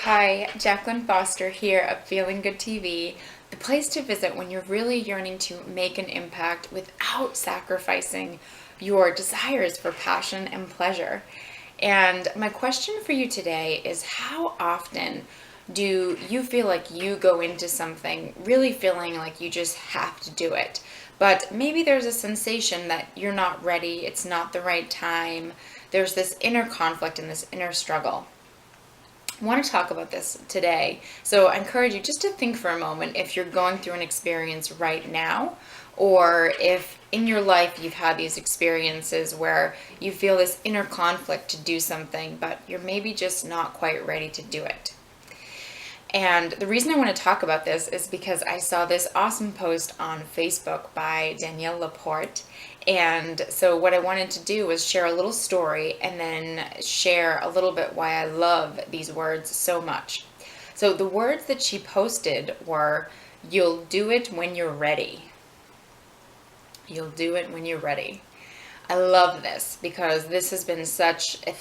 Hi, Jacqueline Foster here of Feeling Good TV, the place to visit when you're really yearning to make an impact without sacrificing your desires for passion and pleasure. And my question for you today is, how often do you feel like you go into something really feeling like you just have to do it? But maybe there's a sensation that you're not ready, it's not the right time. There's this inner conflict and this inner struggle. I want to talk about this today. So I encourage you just to think for a moment if you're going through an experience right now, or if in your life you've had these experiences where you feel this inner conflict to do something, but you're maybe just not quite ready to do it. And the reason I want to talk about this is because I saw this awesome post on Facebook by Danielle Laporte. And so what I wanted to do was share a little story and then share a little bit why I love these words so much. So the words that she posted were, "You'll do it when you're ready." You'll do it when you're ready. I love this because this has been such a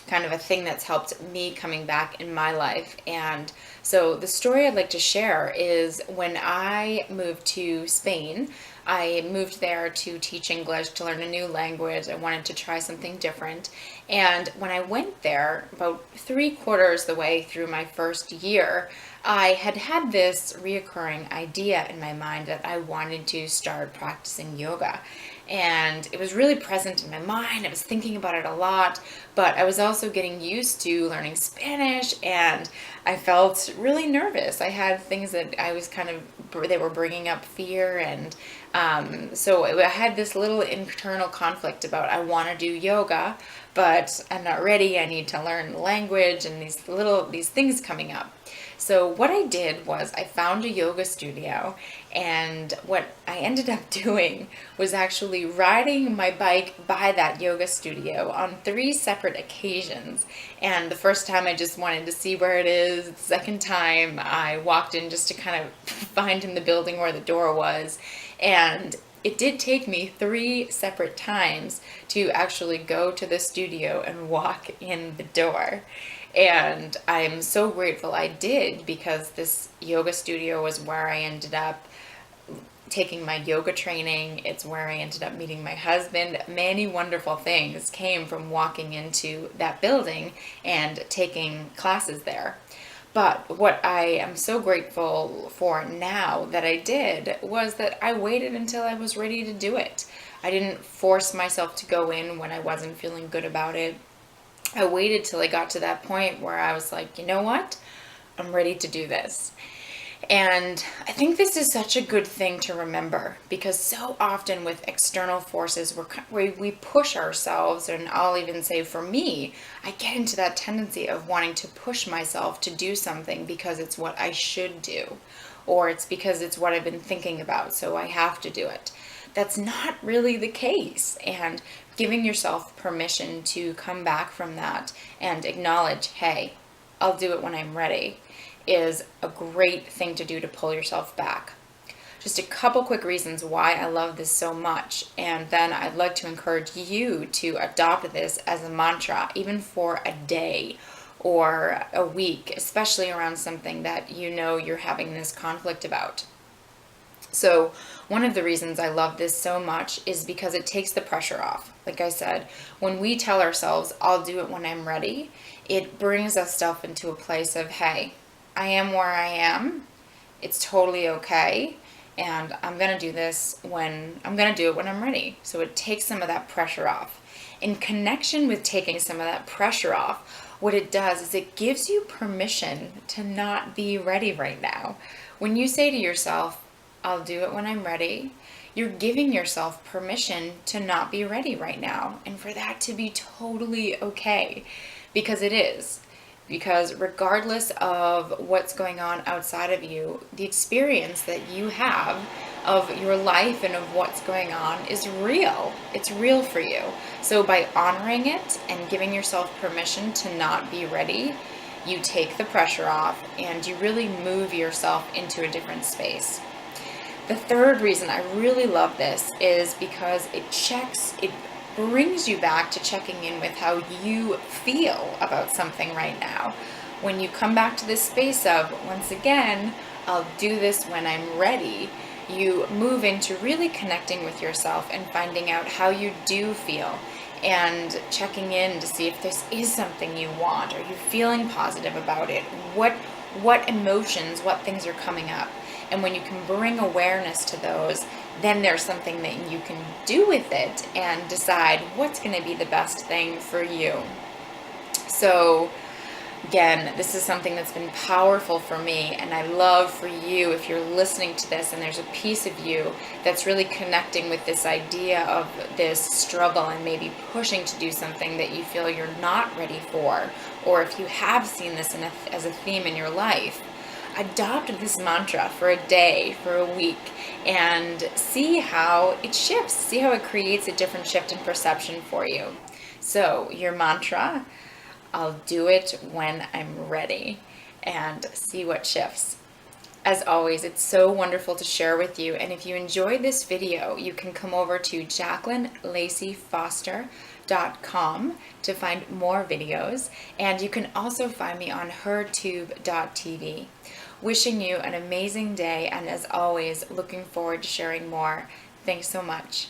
kind of a thing that's helped me coming back in my life. And so the story I'd like to share is when I moved to Spain. I moved there to teach English, to learn a new language. I wanted to try something different. And when I went there, about 3/4 the way through my first year, I had this reoccurring idea in my mind that I wanted to start practicing yoga. And it was really present in my mind. I was thinking about it a lot, but I was also getting used to learning Spanish, and I felt really nervous. I had things that I was they were bringing up fear, and so I had this little internal conflict about I want to do yoga, but I'm not ready. I need to learn the language, and these things coming up. So what I did was I found a yoga studio, and what I ended up doing was actually riding my bike by that yoga studio on 3 separate occasions. And the first time I just wanted to see where it is. The second time I walked in just to kind of find in the building where the door was. And it did take me 3 separate times to actually go to the studio and walk in the door. And I'm so grateful I did, because this yoga studio was where I ended up taking my yoga training. It's where I ended up meeting my husband. Many wonderful things came from walking into that building and taking classes there. But what I am so grateful for now that I did was that I waited until I was ready to do it. I didn't force myself to go in when I wasn't feeling good about it. I waited till I got to that point where I was like, you know what? I'm ready to do this. And I think this is such a good thing to remember, because so often with external forces, we push ourselves, and I'll even say for me, I get into that tendency of wanting to push myself to do something because it's what I should do, or it's because it's what I've been thinking about, so I have to do it. That's not really the case. And giving yourself permission to come back from that and acknowledge, hey, I'll do it when I'm ready, is a great thing to do to pull yourself back. Just a couple quick reasons why I love this so much, and then I'd like to encourage you to adopt this as a mantra, even for a day or a week, especially around something that you know you're having this conflict about. So one of the reasons I love this so much is because it takes the pressure off. Like I said, when we tell ourselves, I'll do it when I'm ready, it brings us stuff into a place of, hey, I am where I am. It's totally okay. And I'm going to do it when I'm ready. So it takes some of that pressure off. In connection with taking some of that pressure off, what it does is it gives you permission to not be ready right now. When you say to yourself, I'll do it when I'm ready, you're giving yourself permission to not be ready right now, and for that to be totally okay, because it is. Because regardless of what's going on outside of you, the experience that you have of your life and of what's going on is real. It's real for you. So by honoring it and giving yourself permission to not be ready, you take the pressure off and you really move yourself into a different space. The third reason I really love this is because it brings you back to checking in with how you feel about something right now. when you come back to this space of, once again, I'll do this when I'm ready, you move into really connecting with yourself and finding out how you do feel and checking in to see if this is something you want. Are you feeling positive about it? What emotions, what things are coming up? And when you can bring awareness to those, then there's something that you can do with it and decide what's going to be the best thing for you. So again, this is something that's been powerful for me, and I love for you, if you're listening to this and there's a piece of you that's really connecting with this idea of this struggle and maybe pushing to do something that you feel you're not ready for, or if you have seen this as a theme in your life, adopt this mantra for a day, for a week, and see how it shifts, see how it creates a different shift in perception for you. So your mantra, I'll do it when I'm ready, and see what shifts. As always, it's so wonderful to share with you, and if you enjoyed this video, you can come over to JacquelineLaceyFoster.com to find more videos, and you can also find me on hertube.tv. Wishing you an amazing day, and as always, looking forward to sharing more. Thanks so much.